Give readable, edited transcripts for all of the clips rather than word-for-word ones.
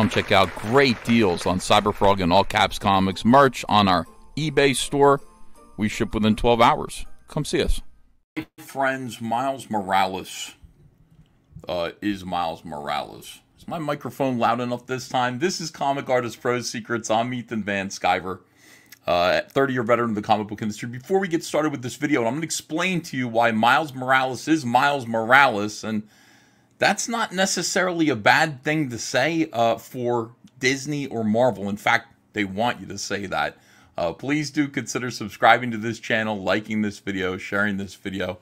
come check out great deals on Cyberfrog and All Caps Comics merch on our eBay store. We ship within 12 hours. Come see us. Hey friends, Miles Morales is Miles Morales. Is my microphone loud enough this time? This is Comic Artist Pro Secrets. I'm Ethan Van Sciver, 30-year veteran of the comic book industry. Before we get started with this video, I'm going to explain to you why Miles Morales is Miles Morales, and that's not necessarily a bad thing to say for Disney or Marvel. In fact, they want you to say that. Please do consider subscribing to this channel, liking this video, sharing this video,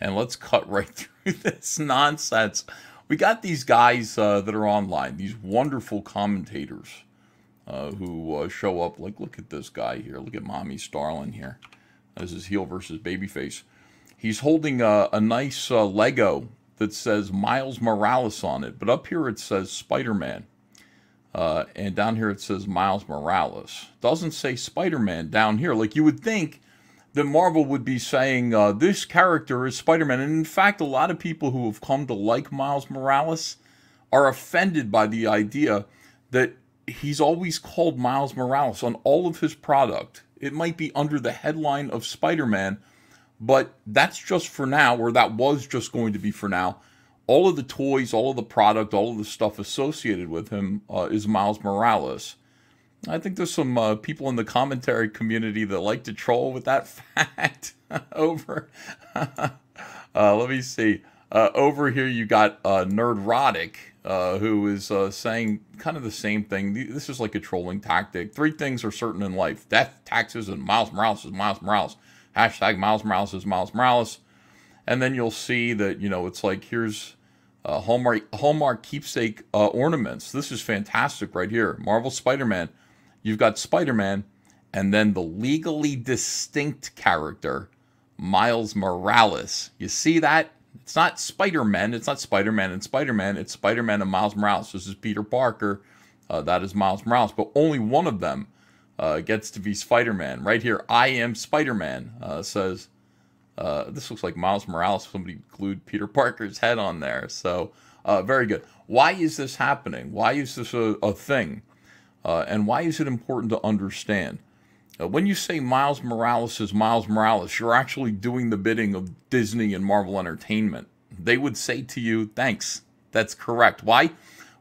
and let's cut right through this nonsense. We got these guys that are online, these wonderful commentators who show up. Like, look at this guy here. Look at Mommy Starlin here. This is heel versus babyface. He's holding a nice Lego that says Miles Morales on it, but up here it says Spider-Man. And down here it says Miles Morales. Doesn't say Spider-Man down here. Like, you would think that Marvel would be saying this character is Spider-Man. And in fact, a lot of people who have come to like Miles Morales are offended by the idea that he's always called Miles Morales on all of his product. It might be under the headline of Spider-Man, but that's just for now, or that was just going to be for now. All of the toys, all of the product, all of the stuff associated with him is Miles Morales. I think there's some people in the commentary community that like to troll with that fact. Over, let me see. Over here you got Nerdrotic, who is saying kind of the same thing. This is like a trolling tactic. 3 things are certain in life: death, taxes, and Miles Morales is Miles Morales. Hashtag Miles Morales is Miles Morales. And then you'll see that, you know, it's like, here's Hallmark keepsake ornaments. This is fantastic right here. Marvel Spider-Man. You've got Spider-Man, and then the legally distinct character, Miles Morales. You see that? It's not Spider-Man. It's not Spider-Man and Spider-Man. It's Spider-Man and Miles Morales. This is Peter Parker. That is Miles Morales. But only one of them gets to be Spider-Man. Right here, I am Spider-Man, says... this looks like Miles Morales. Somebody glued Peter Parker's head on there. So, very good. Why is this happening? Why is this a thing? And why is it important to understand? When you say Miles Morales is Miles Morales, you're actually doing the bidding of Disney and Marvel Entertainment. They would say to you, thanks. That's correct. Why?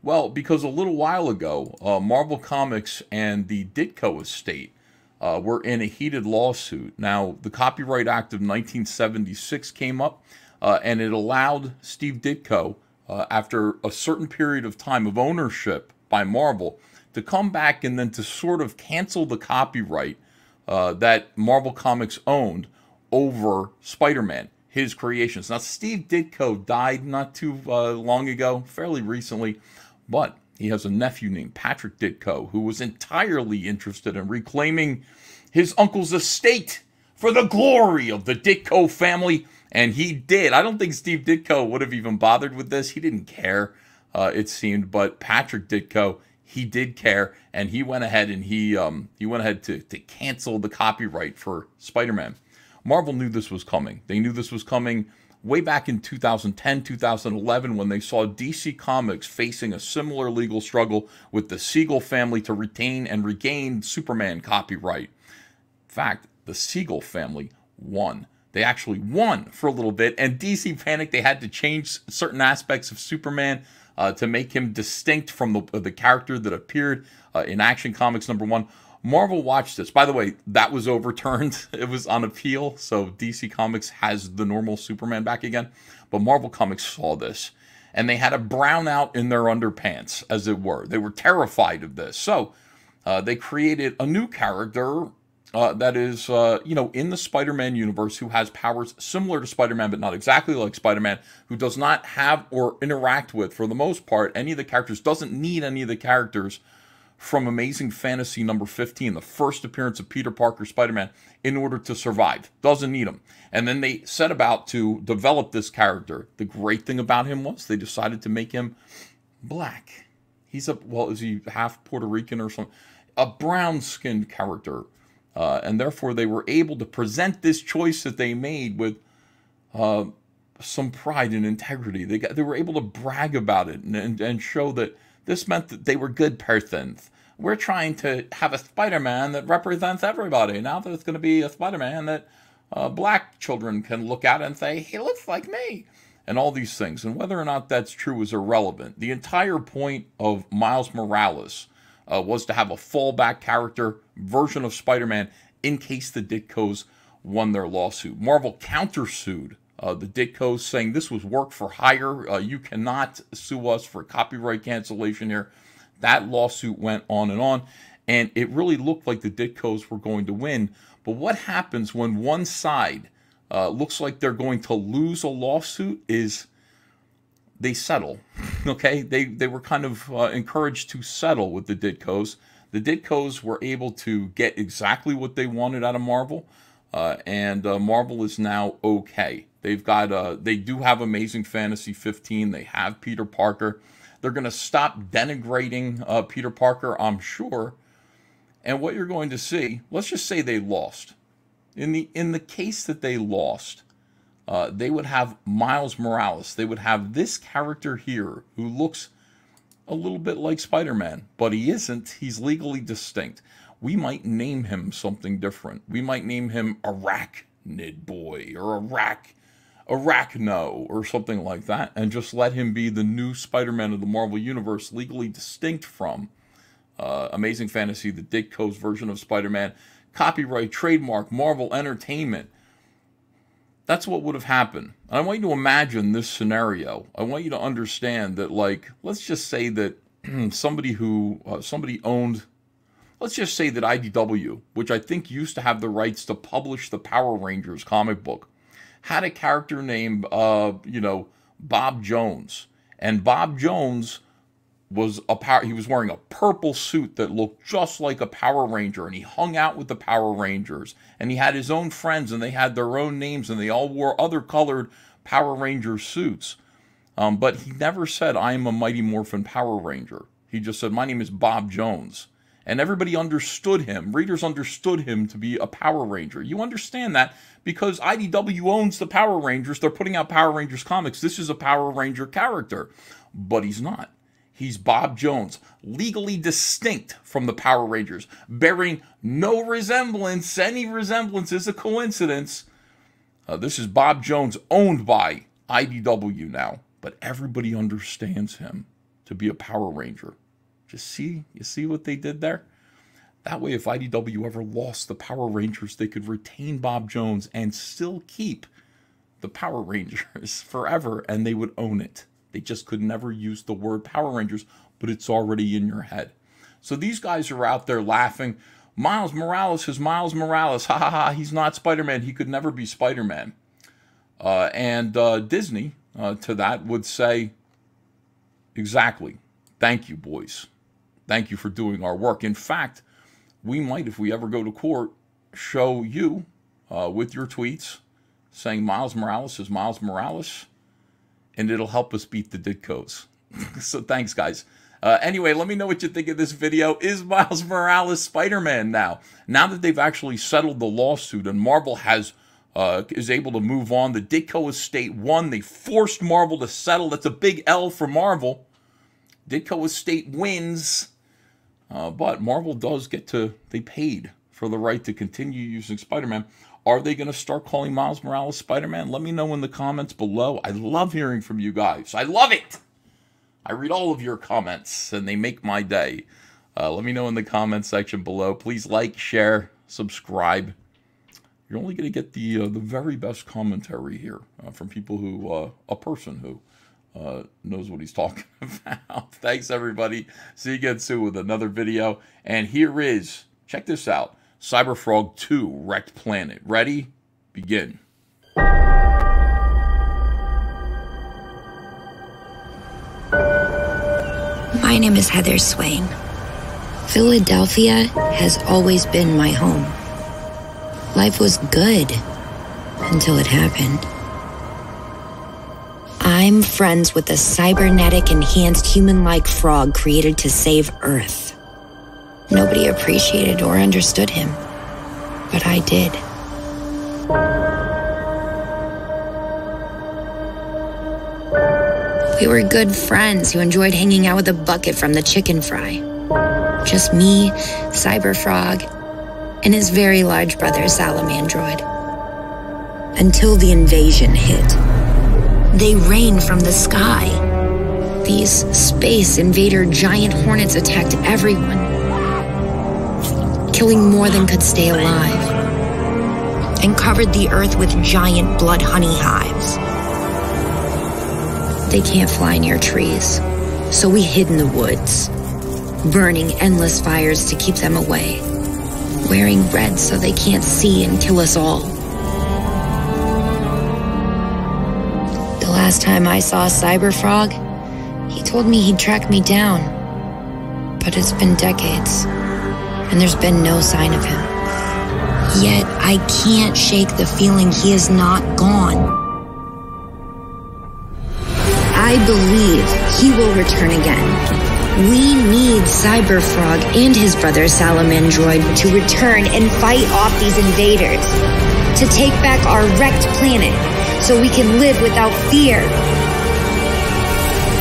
Well, because a little while ago, Marvel Comics and the Ditko estate were in a heated lawsuit. Now, the Copyright Act of 1976 came up, and it allowed Steve Ditko, after a certain period of time of ownership by Marvel, to come back and then to sort of cancel the copyright that Marvel Comics owned over Spider-Man, his creations. Now, Steve Ditko died not too long ago, fairly recently, but he has a nephew named Patrick Ditko who was entirely interested in reclaiming his uncle's estate for the glory of the Ditko family, and he did. I don't think Steve Ditko would have even bothered with this. He didn't care, it seemed, but Patrick Ditko, he did care, and he went ahead and he went ahead to cancel the copyright for Spider-Man. Marvel knew this was coming. They knew this was coming way back in 2010, 2011, when they saw DC Comics facing a similar legal struggle with the Siegel family to retain and regain Superman copyright. In fact, the Siegel family won. They actually won for a little bit, and DC panicked. They had to change certain aspects of Superman to make him distinct from the character that appeared in Action Comics #1. Marvel watched this. By the way, that was overturned. It was on appeal, so DC Comics has the normal Superman back again. But Marvel Comics saw this, and they had a brownout in their underpants, as it were. They were terrified of this. So they created a new character that is, you know, in the Spider-Man universe, who has powers similar to Spider-Man, but not exactly like Spider-Man, who does not have or interact with, for the most part, any of the characters, doesn't need any of the characters from Amazing Fantasy #15, the first appearance of Peter Parker Spider-Man, in order to survive. Doesn't need him. And then they set about to develop this character. The great thing about him was they decided to make him black. He's well, is he half Puerto Rican or something? A brown-skinned character. And therefore they were able to present this choice that they made with some pride and integrity. They were able to brag about it and show that This meant that they were good persons. We're trying to have a Spider-Man that represents everybody. Now there's going to be a Spider-Man that black children can look at and say, he looks like me. And all these things. And whether or not that's true is irrelevant. The entire point of Miles Morales was to have a fallback character version of Spider-Man in case the Ditkos won their lawsuit. Marvel countersued the Ditkos, saying this was work for hire. You cannot sue us for copyright cancellation here. That lawsuit went on, and it really looked like the Ditkos were going to win. But what happens when one side looks like they're going to lose a lawsuit is they settle. Okay, they were kind of encouraged to settle with the Ditkos. The Ditkos were able to get exactly what they wanted out of Marvel, and Marvel is now okay. They've got they do have Amazing Fantasy 15. They have Peter Parker. They're going to stop denigrating Peter Parker, I'm sure. And what you're going to see, let's just say they lost. In the case that they lost, they would have Miles Morales. They would have this character here who looks a little bit like Spider-Man, but he isn't. He's legally distinct. We might name him something different. We might name him Arachnid Boy or Arachno or something like that, and just let him be the new Spider-Man of the Marvel Universe, legally distinct from Amazing Fantasy, the Ditko's version of Spider-Man. Copyright, trademark, Marvel Entertainment. That's what would have happened. And I want you to imagine this scenario. I want you to understand that, like, let's just say that somebody owned, let's just say that IDW, which I think used to have the rights to publish the Power Rangers comic book, had a character named, Bob Jones. And Bob Jones was he was wearing a purple suit that looked just like a Power Ranger, and he hung out with the Power Rangers, and he had his own friends, and they had their own names, and they all wore other colored Power Ranger suits. But he never said, I am a Mighty Morphin Power Ranger. He just said, my name is Bob Jones. And everybody understood him. Readers understood him to be a Power Ranger. You understand that because IDW owns the Power Rangers. They're putting out Power Rangers comics. This is a Power Ranger character. But he's not. He's Bob Jones, legally distinct from the Power Rangers, bearing no resemblance. Any resemblance is a coincidence. This is Bob Jones, owned by IDW now. But everybody understands him to be a Power Ranger. You see what they did there? That way, if IDW ever lost the Power Rangers, they could retain Bob Jones and still keep the Power Rangers forever, and they would own it. They just could never use the word Power Rangers, but it's already in your head. So these guys are out there laughing. Miles Morales is Miles Morales. Ha ha ha, he's not Spider-Man. He could never be Spider-Man. And Disney, to that, would say, exactly. Thank you, boys. Thank you for doing our work. In fact, we might, if we ever go to court, show you with your tweets saying Miles Morales is Miles Morales, and it'll help us beat the Ditkos. So thanks, guys. Anyway, let me know what you think of this video. Is Miles Morales Spider-Man now? Now that they've actually settled the lawsuit and Marvel is able to move on, the Ditko estate won. They forced Marvel to settle. That's a big L for Marvel. Ditko estate wins. But Marvel does they paid for the right to continue using Spider-Man. Are they going to start calling Miles Morales Spider-Man? Let me know in the comments below. I love hearing from you guys. I love it. I read all of your comments, and they make my day. Let me know in the comments section below. Please like, share, subscribe. You're only going to get the very best commentary here from people who, a person who knows what he's talking about. Thanks, everybody. See you again soon with another video. And here is, check this out, Cyberfrog 2 Wrecked Planet. Ready? Begin. My name is Heather Swain. Philadelphia has always been my home. Life was good until it happened. I'm friends with a cybernetic enhanced human-like frog created to save Earth. Nobody appreciated or understood him, but I did. We were good friends who enjoyed hanging out with a bucket from the chicken fry. Just me, Cyberfrog, and his very large brother, Salamandroid. Until the invasion hit. They rained from the sky. These space invader giant hornets attacked everyone, killing more than could stay alive, and covered the earth with giant blood honey hives. They can't fly near trees, so we hid in the woods, burning endless fires to keep them away, wearing red so they can't see and kill us all. The last time I saw Cyberfrog, he told me he'd track me down, but it's been decades, and there's been no sign of him. Yet I can't shake the feeling he is not gone. I believe he will return again. We need Cyberfrog and his brother Salamandroid to return and fight off these invaders, to take back our wrecked planet so we can live without fear.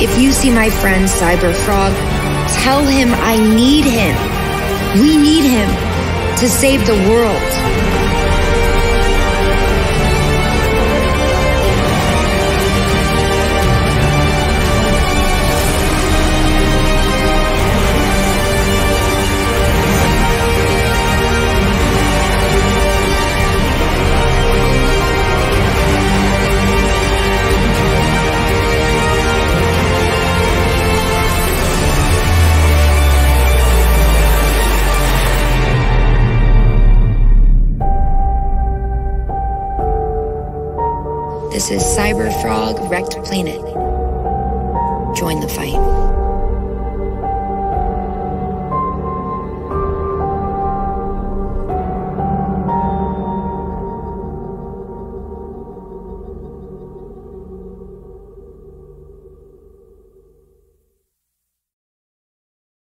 If you see my friend Cyberfrog, tell him I need him. We need him to save the world. This is Cyberfrog Wrecked Planet. Join the fight.